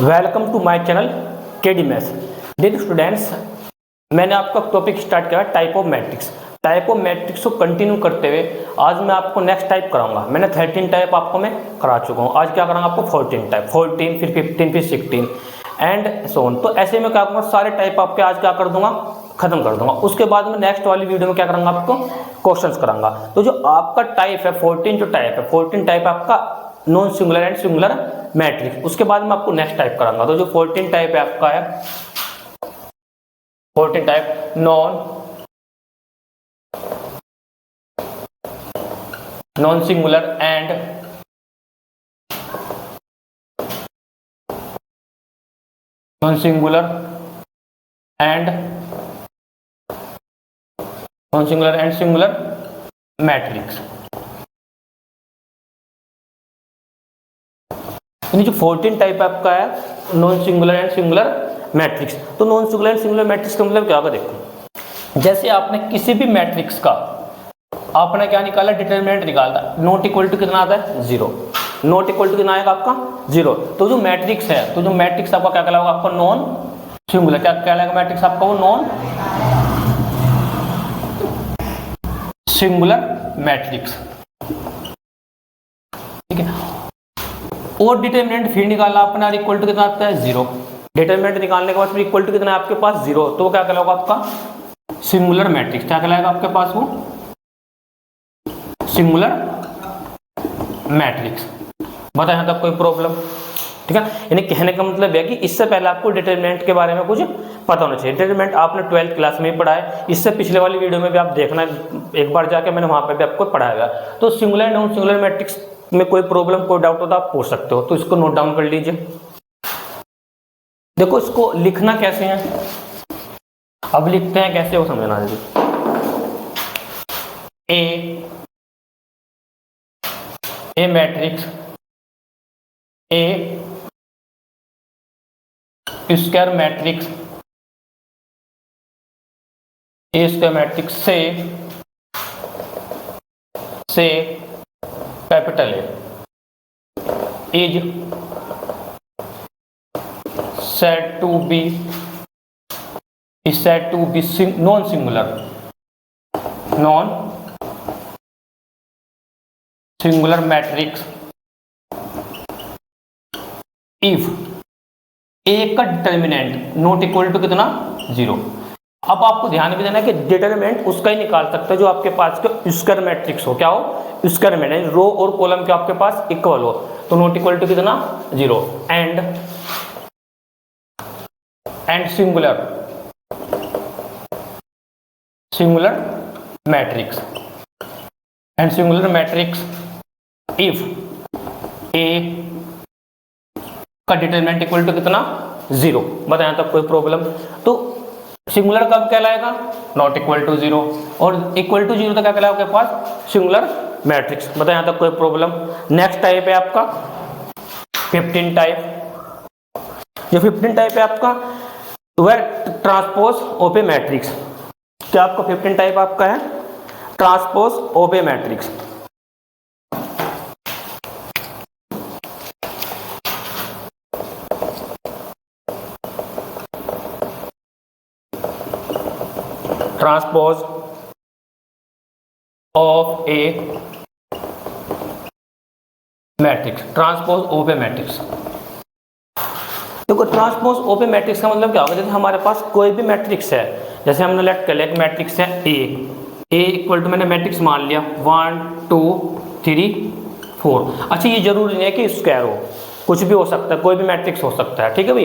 Welcome to my channel KD maths. Dear students, मैंने आपका topic start किया type of matrix. Type of matrix को continue करते हुए आज मैं आपको नेक्स्ट टाइप कराऊंगा। मैंने 13 टाइप आपको मैं करा चुका हूँ। आज क्या कराऊंगा आपको 14 टाइप, 14 फिर 15 फिर 16 एंड सो ऑन। तो ऐसे में क्या करूँगा, सारे टाइप आपके आज क्या कर दूंगा, खत्म कर दूंगा। उसके बाद में नेक्स्ट वाली वीडियो में क्या करूँगा, आपको क्वेश्चंस कराऊंगा। तो जो आपका टाइप है 14 जो टाइप है 14 टाइप आपका non singular and singular matrix. उसके बाद मैं आपको नेक्स्ट टाइप कराऊंगा। तो जो 14 टाइप है आपका है 14 type non singular and singular matrix. यानी जो 14 टाइप आपका है non singular and singular matrix. तो non singular and singular matrix का मतलब क्या होगा, देखो जैसे आपने किसी भी मैट्रिक्स का आपने क्या निकाला, डिटरमिनेंट निकाला, नॉट इक्वल टू कितना आता है 0, नॉट इक्वल टू कितना आएगा आपका 0। तो जो मैट्रिक्स है, तो जो मैट्रिक्स आपका क्या कहलाएगा, आपका नॉन सिंगुलर। क्या कहलाएगा मैट्रिक्स आपका, वो नॉन सिंगुलर मैट्रिक्स, ठीक है। और डिटरमिनेंट फिर निकाला आपने, इक्वल टू कितना आता है 0। डिटरमिनेंट निकालने के बाद फिर इक्वल टू कितना है आपके पास 0, तो क्या कहलाएगा आपका सिंगुलर मैट्रिक्स। क्या कहलाएगा आपके पास, वो सिंगुलर मैट्रिक्स। बताएं यहाँ तक कोई प्रॉब्लम, ठीक है। यानी कहने का मतलब है कि इससे पहले आपको डिटरमिनेंट के बारे में कुछ पता होना चाहिए। डिटरमिनेंट आपने 12th क्लास में ही पढ़ा है। इससे पिछले वाली वीडियो में भी आप देखना, एक बार जाके मैंने वहां पे भी आपको पढ़ाया हुआ। तो singular and non singular matrix में कोई प्रॉब्लम कोई डाउट हो तो आप पूछ सकते हो। तो इसको नोट डाउन कर लीजिए। देखो इसको लिखना कैसे है, अब लिखते हैं कैसे, वो समझना है। A matrix a square matrix, a square matrix से capital A is said to be non singular matrix if A का डिटर्मिनेंट नॉट इक्वल टू कितना 0। अब आपको ध्यान भी देना है कि डिटर्मिनेंट उसका ही निकाल सकते हो जो आपके पास का स्क्वायर मैट्रिक्स हो। क्या हो, स्क्वायर मैट्रिक्स, रो और कॉलम के आपके पास इक्वल हो। तो नॉट इक्वल टू कितना 0 एंड सिंगुलर मैट्रिक्स इफ ए का डिटरमिनेंट इक्वल टू कितना 0। बताएं यहाँ तक कोई प्रॉब्लम। तो सिंगुलर कब कहलाएगा, नॉट इक्वल टू 0, और इक्वल टू 0 तक क्या कहलाएगा आपके पास सिंगुलर मैट्रिक्स। बताएं यहाँ तक कोई प्रॉब्लम। नेक्स्ट टाइप है आपका 15 टाइप। जो 15 टाइप है आपका वह ट्रांसपोज ऑफ ए मैट्रिक्स। क्या आपका 15 टाइप आपका है transpose of a matrix. Transpose of a matrix, transpose of a matrix. देखो ट्रांसपोज ऑफ ए मैट्रिक्स का मतलब क्या होगा, जैसे हमारे पास कोई भी मैट्रिक्स है, जैसे हमने लेट कर लिया एक मैट्रिक्स है ए इक्वल टू, मैंने मैट्रिक्स मान लिया 1 2 3 4। अच्छा ये जरूरी नहीं है कि स्क्वायर हो, कुछ भी हो सकता है, कोई भी मैट्रिक्स हो सकता है, ठीक है भाई।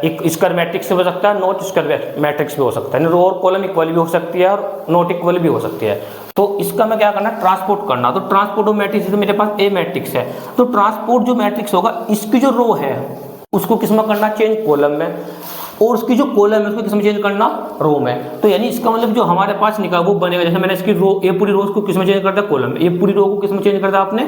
एक स्क्वायर मैट्रिक्स से हो सकता है, नॉट स्क्वायर मैट्रिक्स भी हो सकता है, रो और कॉलम इक्वल भी हो सकती है और नॉट इक्वल भी हो सकती है। तो इसका मैं क्या करना, ट्रांसपोर्ट करना। तो ट्रांसपोर्ट ऑफ मैट्रिक्स, मेरे पास ए मैट्रिक्स है, तो ट्रांसपोर्ट जो मैट्रिक्स होगा इसकी जो रो है उसको किस में करना, चेंज कॉलम में, और उसकी जो कॉलम है उसको किस में चेंज करना, रो में। तो यानी इसका मतलब जो हमारे पास निकाल वो बनेगा, जैसे मैंने इसकी रो, ये पूरी रो को किस में चेंज कर दिया, कॉलम में, ये पूरी रो को किस में चेंज कर दिया आपने,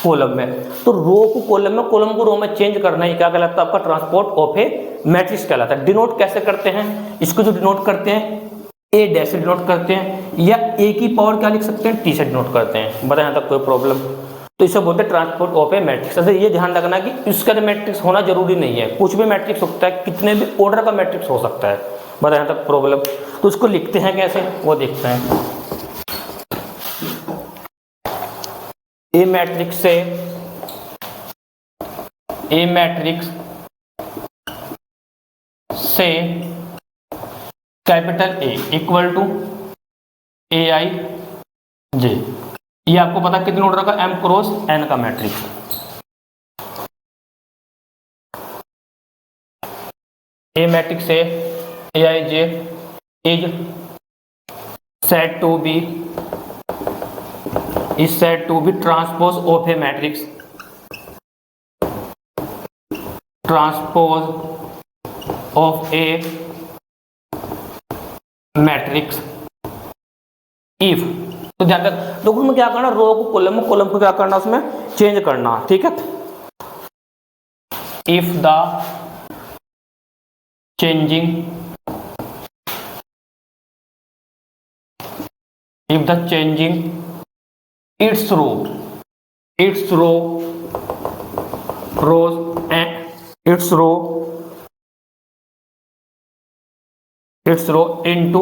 कॉलम में। तो रो को कॉलम में, कॉलम को रो में चेंज करना ही क्या कहलाता है, आपका ट्रांसपोर्ट ऑफ ए मैट्रिक्स कहलाता है। डिनोट कैसे करते हैं इसको, जो डिनोट करते हैं ए डैश से डिनोट करते हैं, या ए की पावर क्या लिख सकते हैं, टी से डिनोट करते हैं। बताएं यहाँ तक कोई प्रॉब्लम। तो इसे बोलते हैं ट्रांसपोज ऑफ ए मैट्रिक्स। अच्छा ये ध्यान रखना कि इसका मैट्रिक्स होना जरूरी नहीं है, कुछ भी मैट्रिक्स हो सकता है, कितने भी ऑर्डर का मैट्रिक्स हो सकता है। बता यहाँ तक प्रॉब्लम। तो उसको लिखते हैं कैसे वो देखते हैं। ए मैट्रिक्स से कैपिटल ए इक्वल टू ए आई जे। ये आपको पता कितने ऑर्डर का, एम क्रॉस एन का मैट्रिक्स। ए मैट्रिक्स से ए आई जे is said to be transpose of a matrix, transpose of a matrix if। तो ध्यान रख, देखो उसमें क्या करना, रो को कॉलम में, कॉलम को क्या करना उसमें चेंज करना, ठीक है। If the changing its row into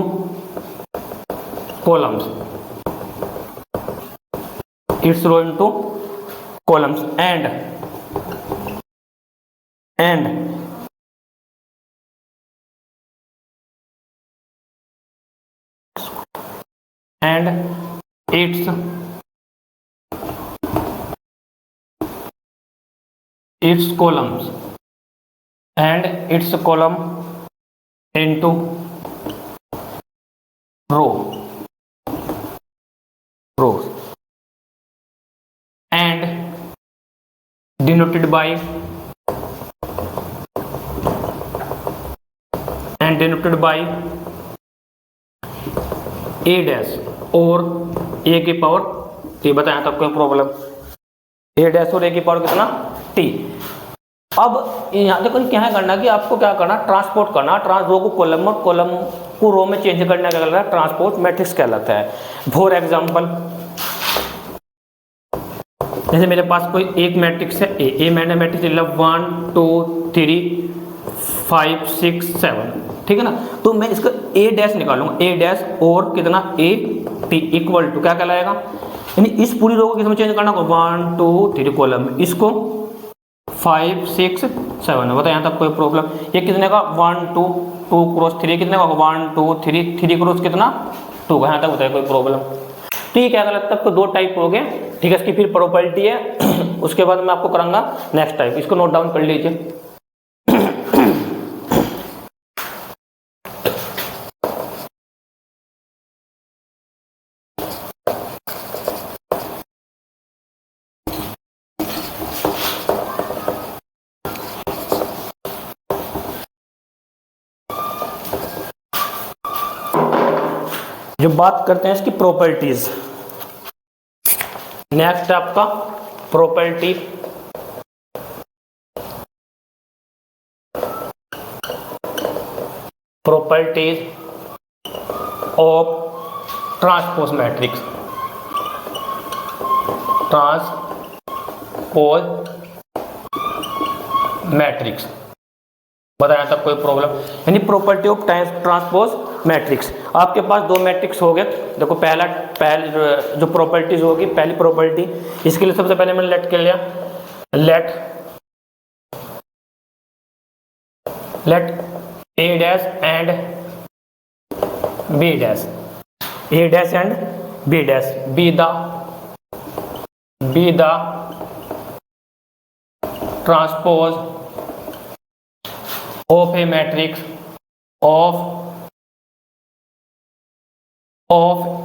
columns, and its columns into rows and denoted by a dash और a की पावर t। बताया तब कोई प्रॉब्लम, a डैश और a की पावर कितना t। अब यहाँ देखो क्या है करना कि आपको क्या करना, ट्रांसपोर्ट करना, रो को कॉलम और कॉलम को रो में चेंज करने का कहलाता है ट्रांसपोर्ट मैट्रिक्स कहलाता है। फॉर एग्जांपल जैसे मेरे पास कोई एक मैट्रिक्स है ए मैंने मैट्रिक्स ले 1 2 3 5 6 7, ठीक है ना। तो मैं इसका ए डैश निकालूंगा, ए डैश और कितना ए टी इक्वल टू क्या कहलाएगा, यानी इस पूरी रो को किसमें चेंज करना होगा 1 2 3 कॉलम में, इसको 5 6 7। बता यहाँ तक कोई प्रॉब्लम। ये कितने का 1 2 2 क्रॉस 3 कितने का 1 2 3 3 क्रॉस कितना 2 का। यहाँ तक बताया कोई प्रॉब्लम। तो ये क्या गलत, तब को दो टाइप हो गए, ठीक है। इसकी फिर प्रॉपर्टी है उसके बाद मैं आपको कराऊंगा नेक्स्ट टाइप, इसको नोट डाउन कर लीजिए। जो बात करते हैं इसकी प्रॉपर्टीज, नेक्स्ट आपका प्रॉपर्टीज ऑफ ट्रांसपोज मैट्रिक्स, बताया तब कोई प्रॉब्लम, यानी प्रॉपर्टी ऑफ ट्रांसपोज मैट्रिक्स। आपके पास दो मैट्रिक्स हो गए। देखो पहला जो प्रॉपर्टीज होगी, पहली प्रॉपर्टी, इसके लिए सबसे पहले मैंने लेट कर लिया, let A dash and B dash, A dash and B dash B the transpose of a matrix of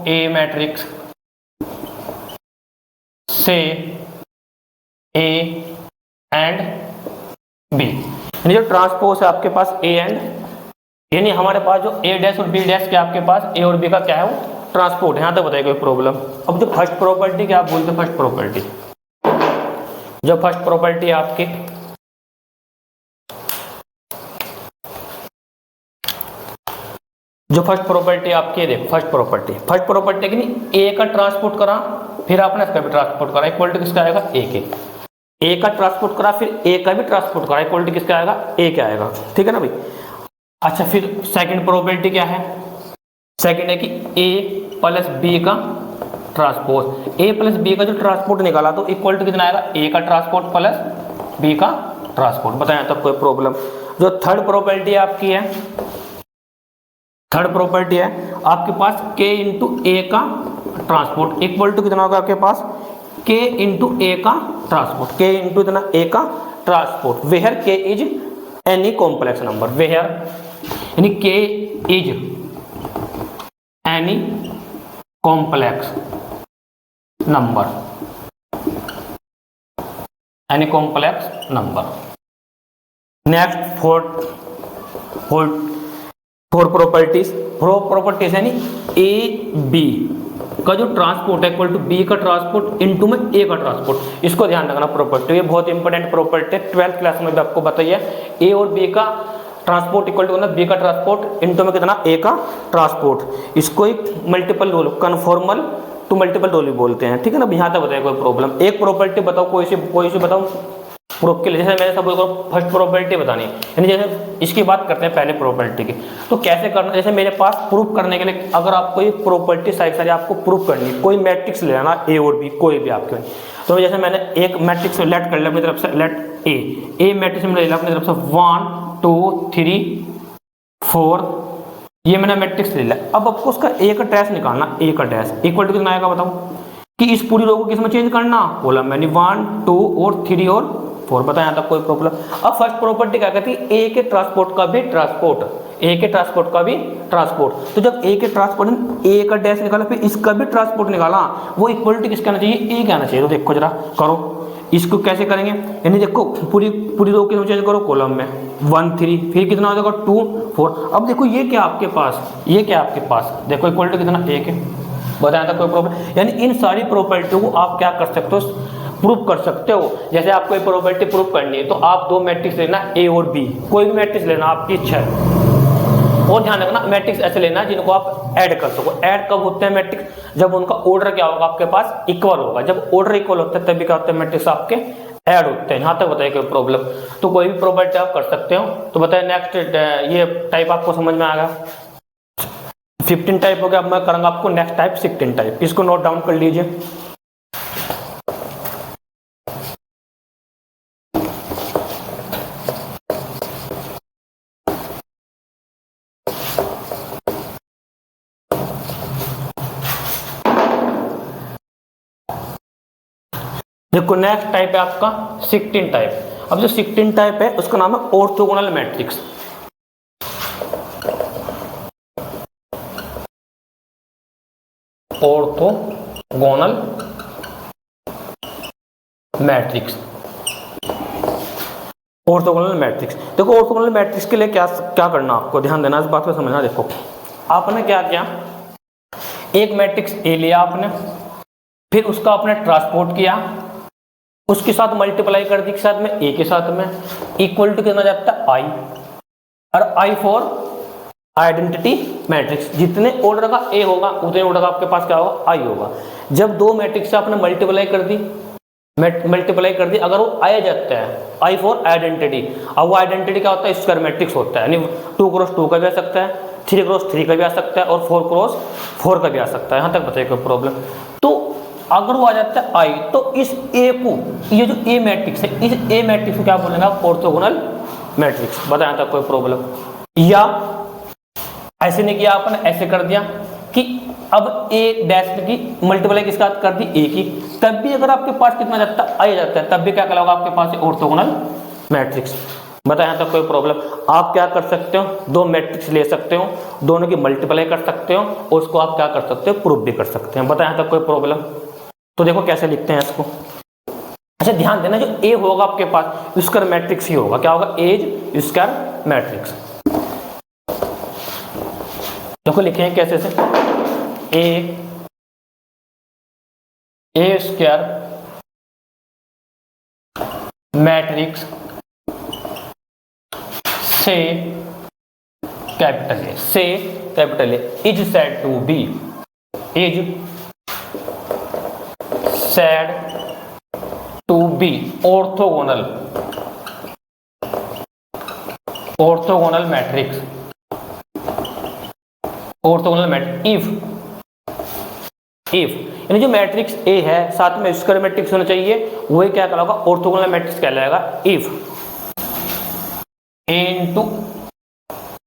a matrix से ए एंड बी। यानी जो ट्रांसपोज है आपके पास ए एंड, यानी हमारे पास जो ए डैश और बी डैश के आपके पास ए और बी का क्या है वो ट्रांसपोर्ट। यहाँ तक बताइए कोई प्रॉब्लम। अब जो फर्स्ट प्रॉपर्टी क्या आप बोलते हैं, फर्स्ट प्रॉपर्टी, जो फर्स्ट प्रॉपर्टी आपकी जो फर्स्ट प्रॉपर्टी आपकी है, देखो फर्स्ट प्रॉपर्टी कि नहीं ए का ट्रांसपोर्ट करा, फिर आपने इसका भी ट्रांसपोर्ट करा, इक्वल टू किसका आएगा ए के। ए का ट्रांसपोर्ट करा फिर ए का भी ट्रांसपोर्ट करा, इक्वल टू किसका आएगा ए के आएगा, ठीक है ना भाई। अच्छा फिर सेकंड प्रोबेबिलिटी क्या है, सेकंड है कि ए प्लस बी का ट्रांसपोज, ए प्लस बी का जो ट्रांसपोर्ट निकाला तो इक्वल टू कितना आएगा ए का ट्रांसपोर्ट प्लस बी का ट्रांसपोर्ट। बताएं तब कोई प्रॉब्लम। जो थर्ड प्रोबेबिलिटी आपकी है, थर्ड प्रॉपर्टी है आपके पास k इंटू ए का ट्रांसपोर्ट इक्वल टू कितना होगा आपके पास k इंटू ए का ट्रांसपोर्ट, k इंटू इतना ए का transpose, where k is any complex number, where यानी k is any complex number, any complex number. Next four properties यानी A B का जो ट्रांसपोर्ट है इक्वल टू बी का transpose into में A का ट्रांसपोर्ट, इसको ध्यान रखना प्रॉपर्टी, ये बहुत इंपॉर्टेंट प्रॉपर्टी है, 12th क्लास में भी आपको बताइए। ए और बी का ट्रांसपोर्ट इक्वल टू बी का ट्रांसपोर्ट इनटू में कितना ए का ट्रांसपोर्ट, इसको एक multiple rule conformal to multiple rule भी बोलते हैं, ठीक है ना। यहाँ तक बताइए कोई प्रॉब्लम। एक प्रॉपर्टी बताओ कोई सी बताओ प्रूफ के लिए, जैसे मैंने सब फर्स्ट प्रोबेबिलिटी बतानी है, यानी जैसे इसकी बात करते हैं पहले प्रोबेबिलिटी की, तो कैसे करना। जैसे मेरे पास प्रूफ करने के लिए अगर आपको ये प्रॉपर्टी सारी आपको प्रूफ करनी है, कोई मैट्रिक्स लेना ए और बी कोई भी आपके, तो जैसे मैंने एक मैट्रिक्स लेट कर लिया अपनी तरफ से, लेट ए मैट्रिक्स में ले लिया अपनी तरफ से 1 2 3 4, ये मैंने मैट्रिक्स ले लिया। अब आपको उसका ए का डैश निकालना, ए का डैश इक्वल टू कितना आएगा बताओ, कि इस पूरी रो को किस में चेंज करना, कॉलम यानी 1 2 और 3 और 4। बताएं यहाँ तक कोई प्रॉब्लम। अब फर्स्ट प्रॉपर्टी क्या कहती है, ए के ट्रांसपोर्ट का भी ट्रांसपोर्ट, ए के ट्रांसपोर्ट का भी ट्रांसपोर्ट। तो जब ए के ट्रांसपोर्ट ए का डैश निकाला फिर इसका भी ट्रांसपोर्ट निकाला, वो इक्वल टू किसका आना चाहिए, ए का आना चाहिए। तो देखो जरा करो इसको कैसे करेंगे, यानी देखो पूरी रो के चेंज करो कॉलम में 1 3, फिर कितना हो जाएगा 2 4। अब देखो ये क्या आपके पास, ये क्या आपके पास, देखो इक्वल टू कितना ए के। बताया था कोई प्रॉब्लम। यानी इन सारी प्रॉपर्टी को आप क्या कर सकते हो, प्रूफ कर सकते हो। जैसे आपको एक प्रॉपर्टी प्रूफ करनी है तो आप दो मैट्रिक्स लेना ए और बी, कोई भी मैट्रिक्स लेना आपकी इच्छा है, और ध्यान रखना मैट्रिक्स ऐसे लेना जिनको आप ऐड कर सको। ऐड कब होते हैं मैट्रिक्स, जब उनका ऑर्डर क्या होगा आपके पास इक्वल होगा। जब ऑर्डर इक्वल होता है तभी क्या होता है मैट्रिक्स आपके ऐड होते हैं। यहाँ तक बताइए कोई प्रॉब्लम, तो कोई भी प्रॉपर्टी आप कर सकते हो। तो बताइए नेक्स्ट ये टाइप आपको समझ में आ गया, 15 टाइप हो गया। अब मैं करूंगा आपको नेक्स्ट टाइप 16 टाइप, इसको नोट डाउन कर लीजिए। देखो नेक्स्ट टाइप है आपका 16 टाइप। अब जो 16 टाइप है उसका नाम है orthogonal matrix. Orthogonal matrix, orthogonal matrix. देखो ऑर्थोगोनल मैट्रिक्स के लिए क्या क्या करना, आपको ध्यान देना, इस बात को समझना। देखो आपने क्या किया, एक मैट्रिक्स ए लिया आपने, फिर उसका आपने ट्रांसपोर्ट किया, उसके साथ मल्टीप्लाई कर दी, के साथ में ए के साथ में, इक्वल टू कितना जाता है आई, और आई फॉर आइडेंटिटी मैट्रिक्स। जितने ऑर्डर का ए होगा उतने ऑर्डर का आपके पास क्या होगा, आई होगा। जब दो मैट्रिक्स से आपने मल्टीप्लाई कर दी, अगर वो आ जाता है आई फॉर आइडेंटिटी, अब वो आइडेंटिटी क्या होता है, स्क्वायर मैट्रिक्स होता है। यानी 2x2 का भी आ सकता है, 3x3 का भी आ सकता है, और 4x4 का भी आ सकता है। यहाँ तक बताइए कोई प्रॉब्लम। तो अगर वो आ जाता है आई, तो इस ए को, ये जो ए मैट्रिक्स है, इस ए मैट्रिक्स को क्या बोलेंगे, ऑर्थोगोनल मैट्रिक्स। बताया था कोई प्रॉब्लम। या ऐसे नहीं किया आपने, ऐसे कर दिया कि अब ए डैश की मल्टीप्लाई किसके साथ कर दी, ए की, तब भी अगर आपके पास कितना जाता है, आई जाता है, तब भी क्या कहलाएगा आपके पास ऑर्थोगोनल मैट्रिक्स। बताया था कोई प्रॉब्लम। आप क्या कर सकते हो, दो मैट्रिक्स ले सकते हो, दोनों की मल्टीप्लाई कर सकते हो, और उसको आप क्या कर सकते हो, प्रूफ भी कर सकते हैं। बताया था कोई प्रॉब्लम। तो देखो कैसे लिखते हैं इसको। अच्छा ध्यान देना, जो ए होगा आपके पास स्क्वायर मैट्रिक्स ही होगा। क्या होगा, एज स्क्वायर मैट्रिक्स। देखो लिखें कैसे से, ए स्क्वायर मैट्रिक्स से capital A, say capital A, is said to be, is said to be orthogonal, orthogonal matrix, orthogonal matrix if यानी जो मैट्रिक्स ए है साथ में स्क्वायर मैट्रिक्स होना चाहिए, वही क्या कहलाएगा, ऑर्थोगोनल मैट्रिक्स कहलाएगा। इफ ए इंटू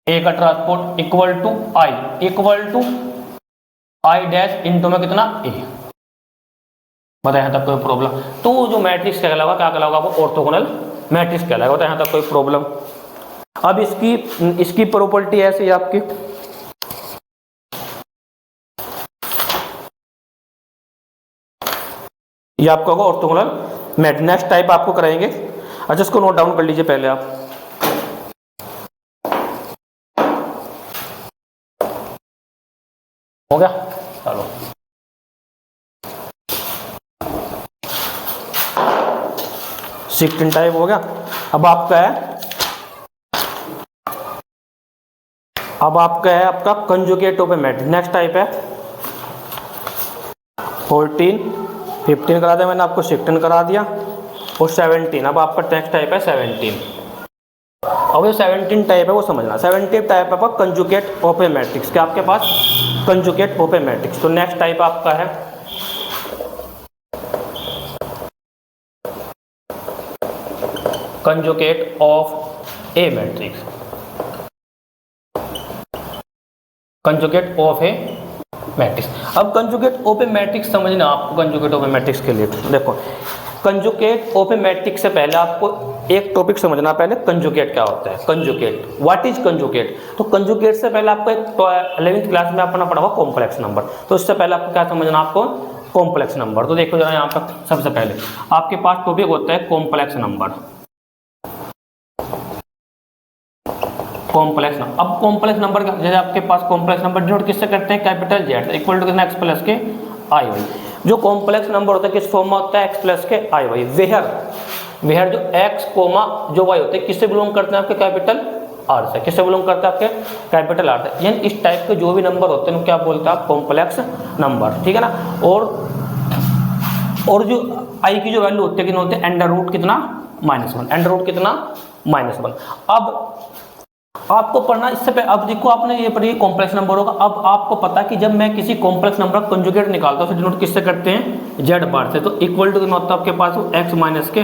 ए का transport equal to I dash into में कितना ए, बताए यहाँ तक कोई प्रॉब्लम? तो जो मैट्रिक्स कहलाएगा क्या कहलाएगा, वो ऑर्थोगोनल मैट्रिक्स कहलाएगा, बताए यहाँ तक कोई प्रॉब्लम? अब इसकी प्रॉपर्टी ऐसी है आपकी, ये आपका होगा ऑर्थोगोनल मैट्रिक्स। नेक्स्ट टाइप आपको कराएंगे, अच्छा इसको नोट डाउन कर लीजिए पहले आप। हो गया, चलो सेकंड टाइप हो गया। अब आपका है आपका conjugate of a matrix. Next type है 14 15 करा दिया मैंने आपको, 16 करा दिया और 17। अब आपका नेक्स्ट टाइप है 17। अब ये 17 टाइप है वो समझना। 17 टाइप है आपका कंजुगेट ऑफ ए मैट्रिक्स, क्या आपके पास कंजुगेट ऑफ ए मैट्रिक्स। तो नेक्स्ट टाइप आपका है conjugate of a matrix, conjugate of a matrix. अब कंजुगेट ऑफ ए मैट्रिक्स समझना आपको। कंजुगेट ऑफ ए मैट्रिक्स के लिए देखो, कंजुगेट ऑफ ए मैट्रिक्स से पहले आपको एक टॉपिक समझना, पहले कंजुगेट क्या होता है। Conjugate, what is conjugate? तो कंजुगेट से पहले आपको एक 11th क्लास में अपना पढ़ा हुआ कॉम्प्लेक्स नंबर, तो इससे पहले आपको क्या समझना, आपको कॉम्प्लेक्स नंबर। तो देखो जरा यहाँ पर सबसे पहले आपके पास टॉपिक होता है कॉम्प्लेक्स नंबर, कॉम्प्लेक्स नंबर। अब कॉम्प्लेक्स नंबर का जैसे आपके पास कॉम्प्लेक्स नंबर डिनोट किससे करते हैं, कैपिटल जेड इक्वल टू कितना एक्स प्लस के आई वाई। जो कॉम्प्लेक्स नंबर होता है किस फॉर्म में होता है, एक्स प्लस के आई वाई। वेयर जो एक्स कोमा जो वाई होते हैं किससे बिलोंग करते हैं, आपके कैपिटल आर से। किससे बिलोंग करते हैं, आपके कैपिटल आर से। यानी इस टाइप के जो भी नंबर होते हैं क्या बोलते हैं आप, कॉम्प्लेक्स नंबर, ठीक है ना। और जो आई की जो वैल्यू होती है कितना होते हैं, अंडर रूट कितना -1, अंडर रूट कितना -1। अब आपको पढ़ना इससे पहले, अब देखो आपने ये पढ़ी कॉम्प्लेक्स नंबर होगा। अब आपको पता कि जब मैं किसी कॉम्प्लेक्स नंबर का कंजुगेट निकालता हूँ, डिनोट किससे करते हैं, जेड बार से। तो इक्वल टू कितना होता है आपके पास, एक्स माइनस के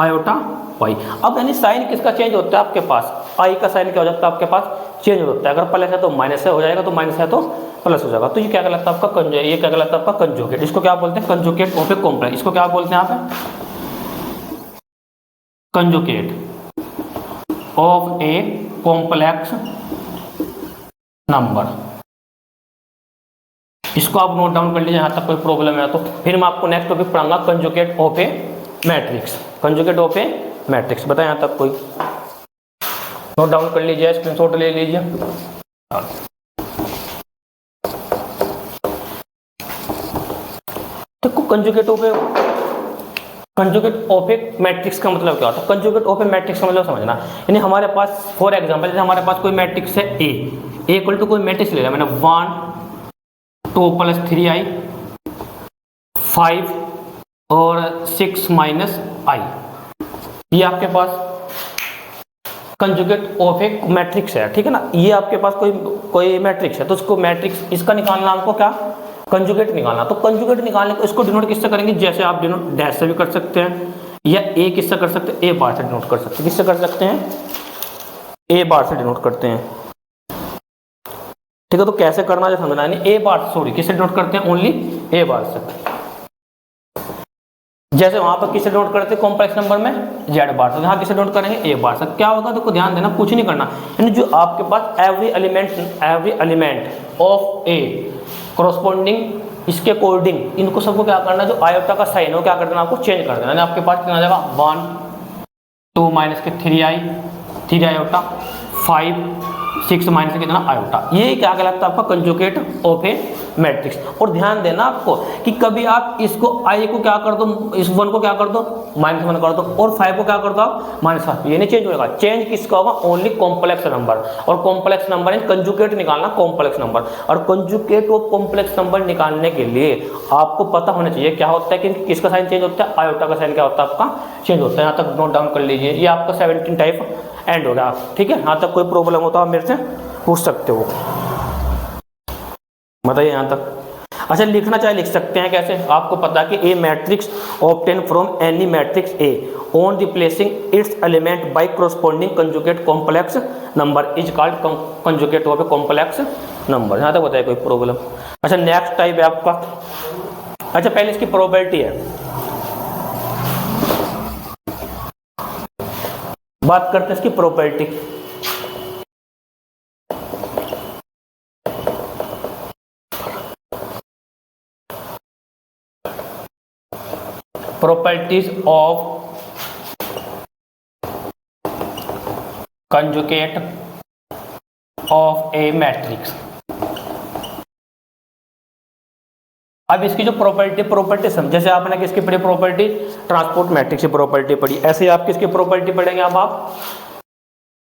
आयोटा वाई। अब यानी साइन किसका चेंज होता है आपके पास, आई का साइन क्या हो जाता है आपके पास, चेंज होता है। अगर प्लस है तो माइनस हो जाएगा, तो माइनस है तो प्लस हो जाएगा। तो ये क्या कहलाता है आपका ये क्या कहलाता है आपका कंजुगेट। इसको क्या बोलते हैं, कंजुगेट ऑफ ए कॉम्प्लेक्स। इसको क्या बोलते हैं आप, conjugate of a complex number. इसको आप नोट डाउन कर लीजिए यहाँ तक कोई प्रॉब्लम है तो। फिर मैं आपको नेक्स्ट टॉपिक पढ़ाऊंगा conjugate of a matrix, conjugate of a matrix. बताएं यहाँ तक कोई, नोट डाउन कर लीजिए, स्क्रीनशॉट ले लीजिए। देखो कंजुगेट ऑफ ए मैट्रिक्स का मतलब क्या होता है। कंजुगेट ऑफ ए मैट्रिक्स का मतलब समझना, यानी हमारे पास फॉर एग्जांपल जैसे हमारे पास कोई मैट्रिक्स है ए इक्वल टू कोई मैट्रिक्स ले लिया मैंने 1 2 + 3i 5 और 6 - i। ये आपके पास कंजुगेट ऑफ ए मैट्रिक्स है, ठीक है ना। ये आपके पास कोई मैट्रिक्स है तो उसको मैट्रिक्स इसका निकालना हमको क्या, कंजुगेट निकालना। तो कंजुगेट निकालने को इसको डिनोट किससे करेंगे, जैसे आप डिनोट डैश से भी कर सकते हैं या ए किससे कर सकते हैं, ए बार से डिनोट कर सकते हैं। किससे कर सकते हैं, ए बार से डिनोट करते हैं, ठीक है। तो कैसे करना है समझना, नहीं ए बार सॉरी किससे डिनोट करते हैं, ओनली ए बार से। जैसे वहां पर किससे डिनोट करते हैं कॉम्प्लेक्स नंबर में, जेड बार से। यहाँ किससे डिनोट करेंगे, ए बार से। क्या होगा तो ध्यान देना, कुछ नहीं करना, यानी जो आपके पास every element of A corresponding इसके अकॉर्डिंग इनको सबको क्या करना है, जो आयोटा का साइन हो क्या कर देना, आपको चेंज कर देना। आपके पास कितना आ जाएगा 1 2 - के 3i 3 आयोटा 5 6 माइनस कितना आयोटा, ये क्या कहलाता है आपका कंजुगेट ऑफ ए मैट्रिक्स। और ध्यान देना आपको कि कभी आप इसको आई को क्या कर दो, इस 1 को क्या कर दो -1 कर दो, और 5 को क्या कर दो आप -5, ये नहीं चेंज होगा। चेंज किसका होगा, ओनली कॉम्प्लेक्स नंबर। और कॉम्प्लेक्स नंबर कंजुगेट निकालना कॉम्प्लेक्स नंबर, और कंजुगेट ऑफ कॉम्प्लेक्स नंबर निकालने के लिए आपको पता होना चाहिए क्या होता है कि किसका साइन चेंज होता है, आयोटा का साइन क्या होता है आपका चेंज होता है। यहाँ तक नोट डाउन कर लीजिए, ये आपका 17 टाइप एंड हो गया, ठीक है। यहाँ तक कोई प्रॉब्लम हो तो आप मेरे से पूछ सकते हो, बताइए यहाँ तक। अच्छा, लिखना चाहे लिख सकते हैं कैसे, आपको पता है कि a matrix obtain from any matrix A on replacing its element by corresponding conjugate complex number is called conjugate of a complex number. यहाँ तक बताइए कोई प्रॉब्लम। अच्छा, नेक्स्ट टाइप है आपका, अच्छा पहले इसकी प्रोबेबिलिटी है, बात करते हैं इसकी probability. properties of conjugate of a matrix। अब इसकी जो प्रॉपर्टी समझ, जैसे आपने किसकी पढ़ी प्रॉपर्टी, ट्रांसपोर्ट मैट्रिक्स की प्रॉपर्टी पढ़ी, ऐसे ही आप किसकी प्रॉपर्टी पढ़ेंगे, अब आप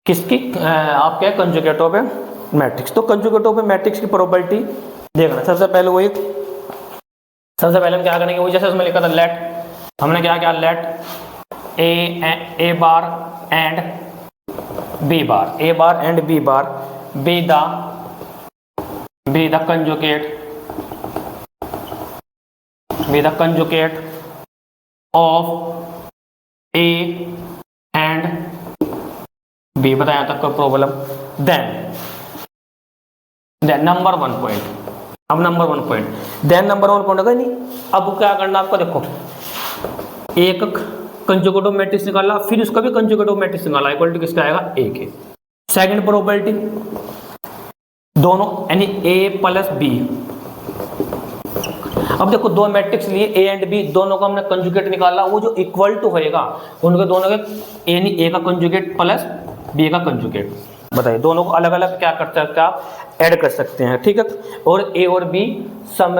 किसकी, आप क्या कंजुगेट ऑफ ए मैट्रिक्स। तो कंजुगेट ऑफ ए मैट्रिक्स की प्रॉपर्टी देखना, सबसे पहले हम क्या करेंगे, वो जैसे उसमें लिखा था लेट, हमने क्या किया, let A bar and B bar, A bar and B bar be the conjugate of A and B. बताया यहाँ तक कोई प्रॉब्लम। देन नंबर 1 पॉइंट, अब number 1 point, then number 1 point होगा नहीं। अब क्या करना आपको, देखो एक कंजुगेट ऑफ मैट्रिक्स निकाला, फिर उसका भी कंजुगेट ऑफ मैट्रिक्स निकाला, इक्वल टू किसका आएगा, ए के। सेकंड प्रोबेबिलिटी, दोनों यानी ए प्लस बी। अब देखो दो मैट्रिक्स लिए ए एंड बी, दोनों का हमने कंजुगेट निकाला, वो जो इक्वल टू होएगा उनके दोनों के, यानी ए का कंजुगेट प्लस बी का कंजुगेट। बताइए, दोनों को अलग अलग क्या कर सकते हैं आप, ऐड कर सकते हैं, ठीक है। और ए और बी सम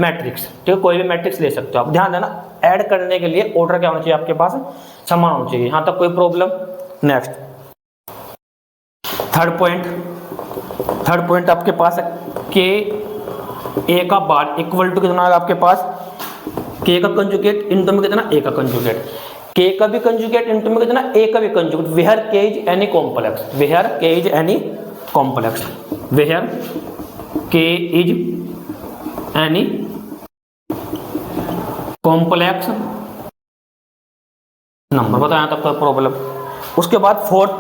मैट्रिक्स, ठीक है, कोई भी मैट्रिक्स ले सकते हो आप। ध्यान देना, ऐड करने के लिए ऑर्डर क्या होना चाहिए आपके पास, समान होना चाहिए। यहाँ तक कोई प्रॉब्लम। नेक्स्ट थर्ड पॉइंट आपके पास है के ए का बार इक्वल टू कितना है आपके पास, के का कंजुगेट इनटू में कितना, ए का कंजुगेट, के का भी कंजुगेट इनटू में कितना, ए का भी कंजुगेट। वेयर के इज एनी कॉम्प्लेक्स, वेयर के इज एनी कॉम्प्लेक्स, वेयर के इज एनी कॉम्प्लेक्स नंबर। बताया तब कोई प्रॉब्लम। उसके बाद फोर्थ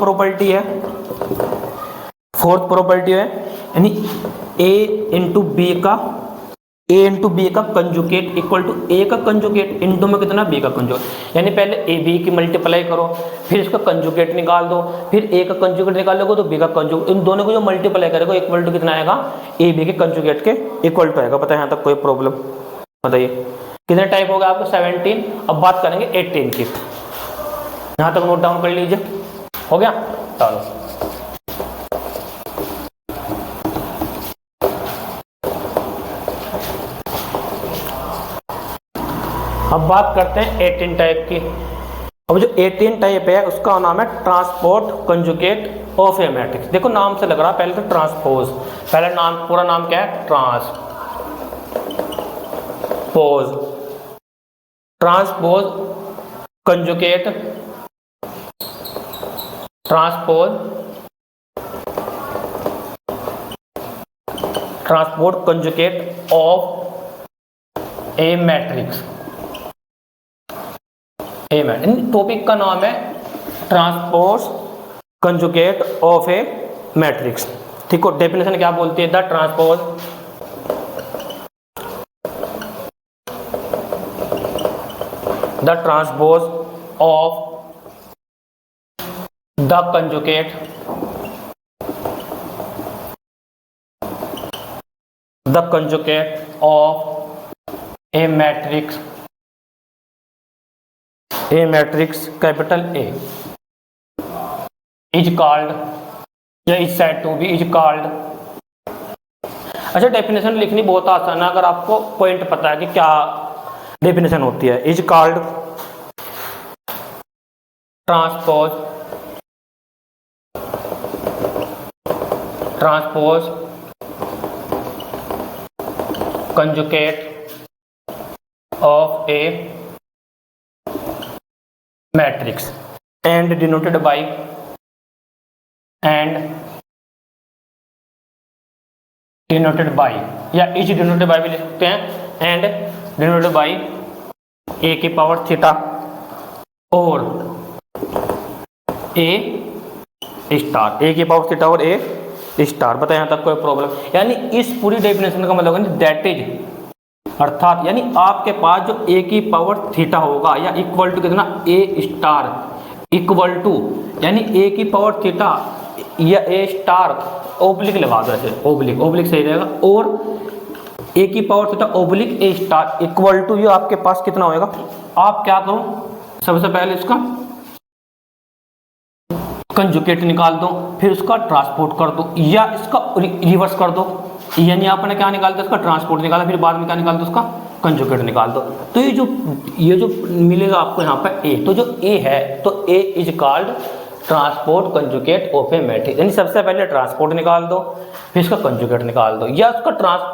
प्रॉपर्टी है यानी ए इंटू बी का कंजुगेट इक्वल टू ए का कंजुगेट इंटू में कितना, बी का कंजुगेट। यानी पहले ए बी की मल्टीप्लाई करो, फिर इसका कंजुगेट निकाल दो, फिर ए का कंजुगेट निकाल लोगे तो बी का कंजुगेट, इन दोनों को जो मल्टीप्लाई करेगा इक्वल टू कितना आएगा, ए बी के कंजुगेट के इक्वल टू आएगा। पता है यहाँ तक कोई प्रॉब्लम। बताइए कितने टाइप हो गया आपको, 17। अब बात करेंगे 18 की, यहाँ तक नोट डाउन कर लीजिए, हो गया। चलो अब बात करते हैं 18 टाइप की। अब जो 18 टाइप है उसका नाम है transport conjugate of a matrix. देखो नाम से लग रहा है, पहले तो ट्रांसपोज, पहले नाम पूरा नाम क्या है, transpose conjugate, transport conjugate of a matrix. Topic का नाम है transpose conjugate of a matrix, ठीक हो। डेफिनेशन क्या बोलती है, the transpose of the conjugate of a matrix capital A is called या is said to be is called. अच्छा, डेफिनेशन लिखनी बहुत आसान है अगर आपको पॉइंट पता है कि क्या डेफिनेशन होती है। Is called transpose conjugate of a matrix and denoted by या इज डिनोटेड बाय भी लिख सकते हैं, एंड डिनोटेड बाय ए की पावर थीटा और ए स्टार, ए की पावर थीटा और ए स्टार। बताए यहाँ तक कोई प्रॉब्लम? यानी इस पूरी डेफिनेशन का मतलब है दैट इज, अर्थात यानी आपके पास जो ए की पावर थीटा होगा या इक्वल टू कितना ए स्टार इक्वल टू, यानी ए की पावर थीटा या ए स्टार ओब्लिक लगा दो ऐसे, ओब्लिक सही रहेगा, और ए की power theta oblique A star equal to, ये आपके पास कितना होएगा? आप क्या करो, सबसे पहले इसका कंजुगेट निकाल दो, फिर उसका ट्रांसपोर्ट कर दो या इसका रिवर्स कर दो। यानी आपने क्या निकाल दिया, इसका ट्रांसपोर्ट निकाला, फिर बाद में क्या निकाल दो, उसका कंजुगेट निकाल दो। तो ये जो मिलेगा आपको यहाँ पर ए, तो जो ए है तो A is called transport conjugate of a matrix. यानी सबसे पहले ट्रांसपोर्ट निकाल दो, फिर इसका कंजुगेट निकाल दो, या उसका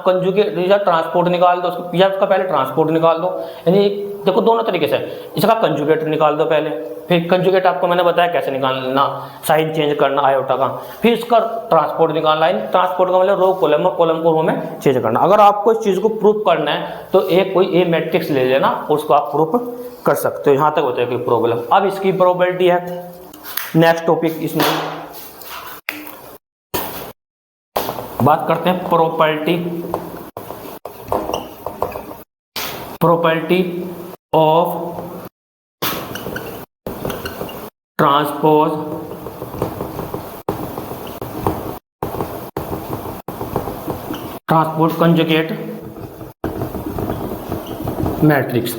कंजुगेट या ट्रांसपोर्ट निकाल दो, या उसका पहले ट्रांसपोर्ट निकाल दो। यानी देखो दोनों तरीके से, इसका कंजुगेट निकाल दो पहले, फिर कंजुगेट आपको मैंने बताया कैसे निकालना, साइन चेंज करना आयोटा का, फिर इसका ट्रांसपोर्ट निकालना। ट्रांसपोर्ट का मतलब रो कॉलम और कॉलम को रो में चेंज करना। अगर आपको इस चीज़ को प्रूफ करना है तो कोई ए मैट्रिक्स ले लेना, उसको आप प्रूफ कर सकते हो। यहाँ तक होता है कोई प्रॉब्लम। अब इसकी प्रोबेबिलिटी है नेक्स्ट टॉपिक, इसमें बात करते हैं property of transpose conjugate matrix.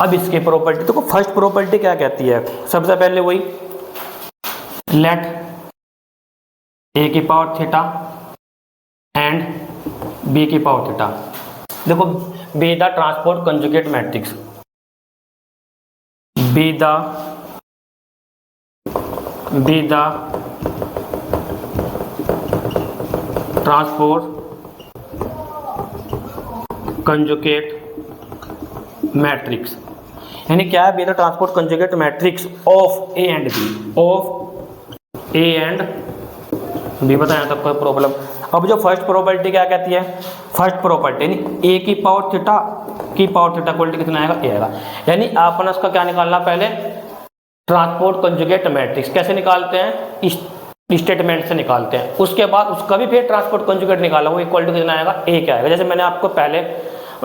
अब इसके प्रॉपर्टी तो फर्स्ट प्रॉपर्टी क्या कहती है? सबसे पहले वही लेट ए की पावर थीटा एंड बी की पावर थीटा। देखो B the transport conjugate matrix, B the transport conjugate matrix. यानी क्या है? B the transport conjugate matrix of A and B. बताया तब कोई प्रॉब्लम? अब जो फर्स्ट प्रॉपर्टी क्या कहती है? फर्स्ट प्रॉपर्टी यानी ए की पावर थीटा क्वालिटी कितना आएगा? ए आएगा। यानी आपने उसका क्या निकालना? पहले ट्रांसपोर्ट कंजुगेट मैट्रिक्स कैसे निकालते हैं? इस स्टेटमेंट से निकालते हैं। उसके बाद उसका भी फिर ट्रांसपोर्ट कंजुगेट निकाला, वो इक्वल टू कितना आएगा? ए क्या आएगा? जैसे मैंने आपको पहले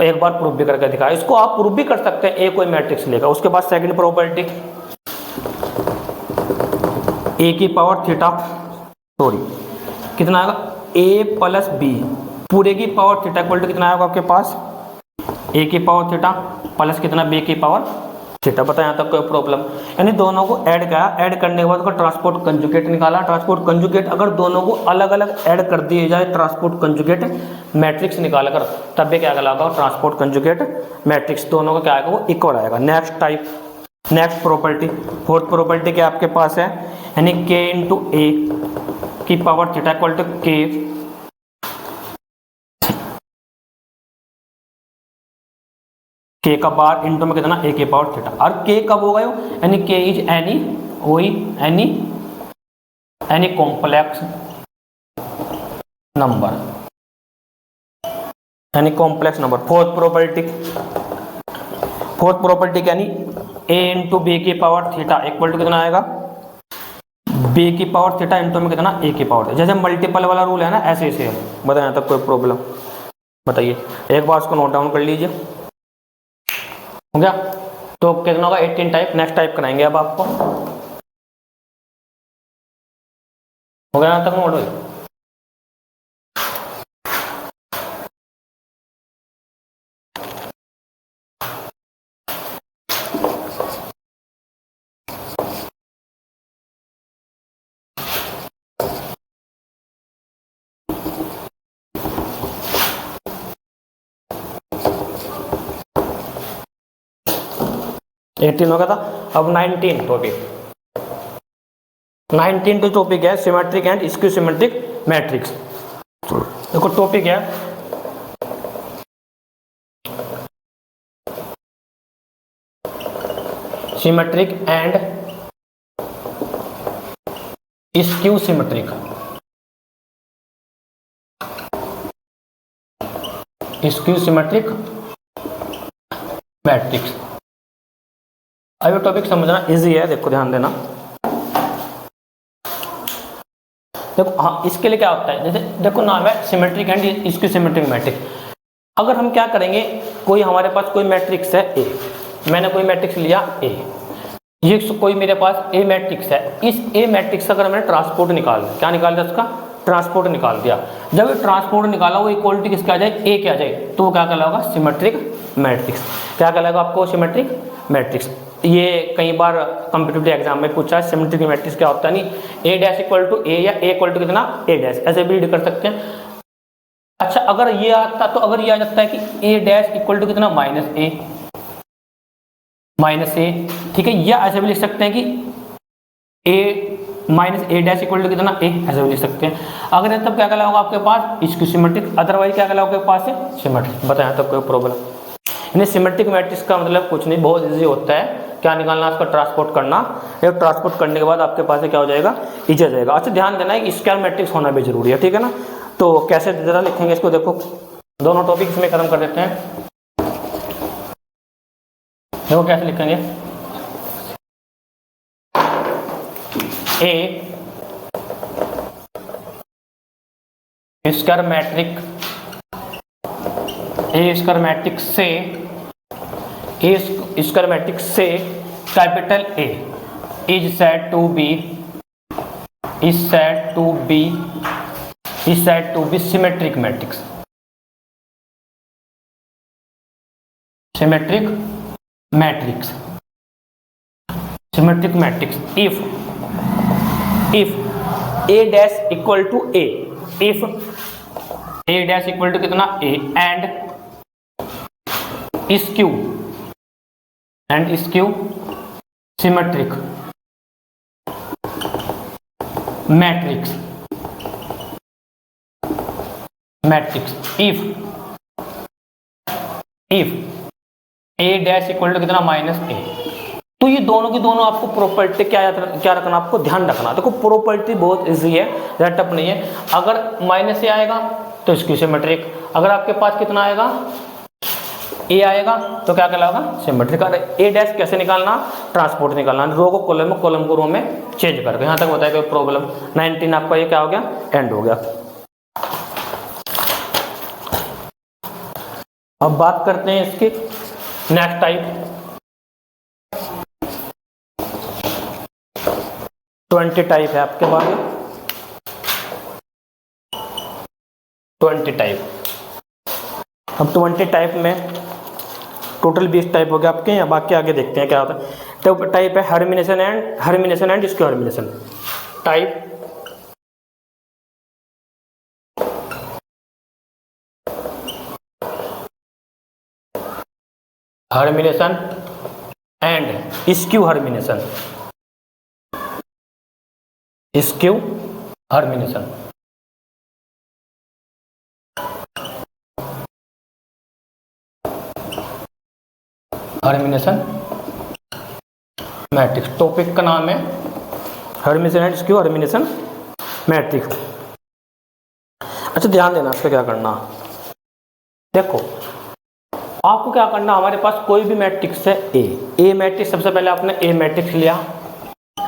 एक बार प्रूफ भी करके दिखाया, इसको आप प्रूफ भी कर सकते हैं। ए कोई मैट्रिक्स लेगा। उसके बाद सेकंड प्रॉपर्टी ए की पावर थीटा कितना आएगा? ए प्लस बी पूरे की पावर थीटा इक्वल टू कितना आएगा आपके पास? ए की पावर थीटा प्लस कितना? बी की पावर थीटा। बताया यहाँ तक कोई प्रॉब्लम? यानी दोनों को ऐड किया, ऐड करने के बाद उसका ट्रांसपोर्ट कंजुगेट निकाला। ट्रांसपोर्ट कंजुगेट अगर दोनों को अलग अलग ऐड कर दिए जाए ट्रांसपोर्ट कंजुगेट मैट्रिक्स निकाल कर, तब भी क्या कहलाएगा? Transport conjugate matrix. दोनों का क्या आएगा? वो इक्वल आएगा। नेक्स्ट प्रॉपर्टी, फोर्थ प्रॉपर्टी क्या आपके पास है? यानी के इंटू ए की पावर थीटा इक्वल टू के का बार इंटू में कितना? ए के पावर थीटा। और के कब होगा? यानी के इज एनी कॉम्प्लेक्स नंबर, यानी कॉम्प्लेक्स नंबर। फोर्थ प्रॉपर्टी यानी ए इंटू बी की पावर थीटा इक्वल टू कितना आएगा? बी की पावर थीटा इंटू में कितना? ए की पावर। जैसे मल्टीपल वाला रूल है ना, ऐसे ऐसे है। बताया तक कोई प्रॉब्लम? बताइए, एक बार उसको नोट डाउन कर लीजिए। हो गया? तो कितना होगा? 18 टाइप। नेक्स्ट टाइप कराएंगे अब आपको। हो गया यहाँ तक नोट हुई? 18 हो गया था। अब 19 टॉपिक, 19 तो टॉपिक है symmetric and skew symmetric matrix. देखो टॉपिक है symmetric and skew symmetric symmetric matrix. अब ये टॉपिक समझना इजी है, देखो ध्यान देना। देखो हाँ, इसके लिए क्या होता है, जैसे देखो नाम है symmetric and skew symmetric matrix. अगर हम क्या करेंगे, कोई हमारे पास कोई मैट्रिक्स है ए, मैंने कोई मैट्रिक्स लिया ए, ये कोई मेरे पास ए मैट्रिक्स है, इस ए मैट्रिक्स का अगर मैंने ट्रांसपोर्ट निकाल दिया, क्या निकाल दिया, उसका ट्रांसपोर्ट निकाल दिया। जब ये ट्रांसपोर्ट निकाला वो इक्वलिटी किसके आ जाए, ए के आ जाए, तो वो क्या कहलाएगा, सिमेट्रिक मैट्रिक्स। क्या कहलाएगा आपको, सिमेट्रिक मैट्रिक्स। ये कई बार कॉम्पिटिटिव एग्जाम में पूछा है, सिमेट्रिक मैट्रिक्स क्या होता है, नहीं ए डैश इक्वल टू ए या ए इक्वल टू कितना ए डैश, ऐसे भी रीड कर सकते हैं। अच्छा अगर ये आता, तो अगर ये आ जाता है कि ए डैश इक्वल टू कितना माइनस ए, ठीक है, या ऐसे भी लिख सकते हैं कि A minus A dash equal to कितना ए, ऐसे भी लिख सकते हैं। अगर है तब क्या कहलाएगा आपके पास, इसकी सिमेट्रिक, अदरवाइज क्या कहलाएगा आपके पास है सिमेट्रिक। बताएं तब कोई प्रॉब्लम। यानी सिमेट्रिक मैट्रिक्स का मतलब कुछ नहीं, बहुत इजी होता है। क्या निकालना, उसका ट्रांसपोर्ट करना, एक ट्रांसपोर्ट करने के बाद आपके पास क्या हो जाएगा, इजी आ जाएगा। अच्छा ध्यान देना है स्क्वायर मैट्रिक्स होना भी जरूरी है, ठीक है ना। तो कैसे जरा लिखेंगे इसको, देखो दोनों टॉपिक इसमें खत्म कर देते हैं। देखो कैसे लिखेंगे, A square matrix, A square matrix से, ए स्क्वायर मैट्रिक्स से capital A is said to be, is said to be, is said to be symmetric matrix, symmetric matrix, symmetric matrix if A dash equal to A, if A dash equal to कितना A and skew symmetric matrix, if A dash equal to कितना minus A. तो ये दोनों की दोनों आपको property क्या रखना, आपको ध्यान रखना। देखो प्रॉपर्टी बहुत इजी है, ज़्यादा टफ नहीं है। अगर माइनस ए आएगा तो स्क्यू सिमेट्रिक, अगर आपके पास कितना आएगा ए आएगा तो क्या कहलाएगा, सिमेट्रिक। ए डैश कैसे निकालना, ट्रांसपोर्ट निकालना, रो को कॉलम में, कॉलम को रो में चेंज करके। यहाँ तक बताया कोई प्रॉब्लम। 19 आपका ये क्या हो गया, एंड हो गया। अब बात करते हैं इसकी नेक्स्ट टाइप, 20 टाइप है आपके पास, 20 टाइप। अब 20 टाइप में टोटल 20 टाइप हो गए आपके, या बाकी आगे देखते हैं क्या होता है। तो टाइप है Hermitian and skew Hermitian type. Hermitian and skew Hermitian, skew Hermitian. Hermitian matrix, topic का नाम है Hermitian and skew Hermitian matrix. अच्छा ध्यान देना इसका क्या करना, देखो आपको क्या करना, हमारे पास कोई भी मैट्रिक्स है ए मैट्रिक्स, सबसे पहले आपने ए मैट्रिक्स लिया,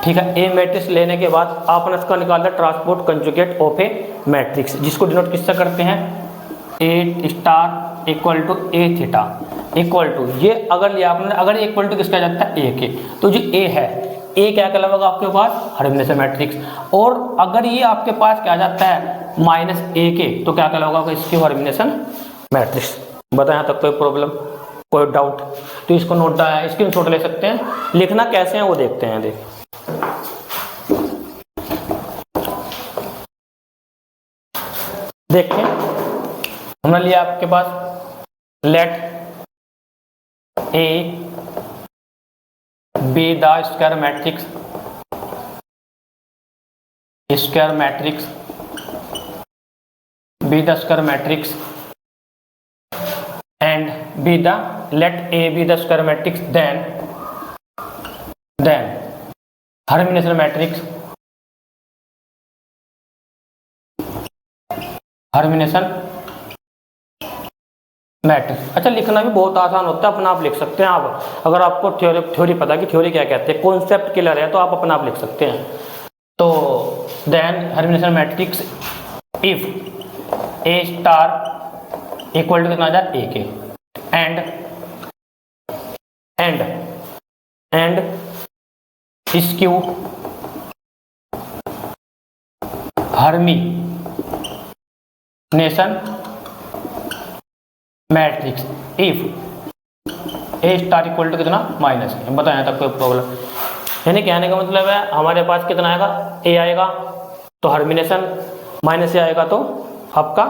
ठीक है। ए मैट्रिक्स लेने के बाद आपने इसका निकाला transport conjugate of a matrix, जिसको डिनोट किससे करते हैं, A star equal to A theta equal to, ये अगर लिया आपने, अगर इक्वल टू किसका जाता है ए के, तो जो ए है, ए क्या कहलाएगा आपके पास, हर्मिनेशन मैट्रिक्स। और अगर ये आपके पास क्या जाता है माइनस ए के, तो क्या कहलाएगा इसकी हर्मिनेशन मैट्रिक्स। बताएं तक कोई प्रॉब्लम, कोई डाउट, तो इसको नोट स्क्रीनशॉट ले सकते हैं। लिखना कैसे है वो देखते हैं। देखते हैं, हमने लिया आपके पास let A B the square matrix be the square matrix and be the let A be the square matrix then hermination matrix अच्छा, लिखना भी बहुत आसान होता है, अपना आप लिख सकते हैं आप। अगर आपको थ्योरी पता है कि थ्योरी क्या कहते हैं, कॉन्सेप्ट क्लियर है, तो आप अपना आप लिख सकते हैं। तो then Hermitian matrix if A star equal to कितना आ जाए ए के and skew Hermitian matrix if A star equal to कितना माइनस। बताया तक कोई प्रॉब्लम? यानी कहने का मतलब है हमारे पास कितना आएगा, ए आएगा तो हर्मिनेशन, माइनस ए आएगा तो आपका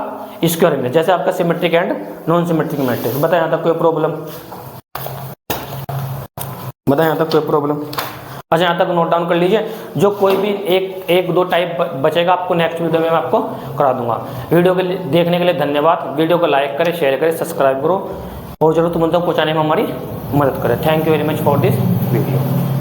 स्क्वायर में, जैसे आपका symmetric and non symmetric matrix. बताया यहाँ तक कोई प्रॉब्लम? बताया यहाँ तक कोई प्रॉब्लम? अच्छा, यहाँ तक नोट डाउन कर लीजिए। जो कोई भी एक दो टाइप बचेगा आपको नेक्स्ट वीडियो में मैं आपको करा दूंगा। वीडियो के देखने के लिए धन्यवाद। वीडियो को लाइक करें, शेयर करें, सब्सक्राइब करो और जरूर तुम तक पहुँचाने में हमारी मदद करें। Thank you very much for this video.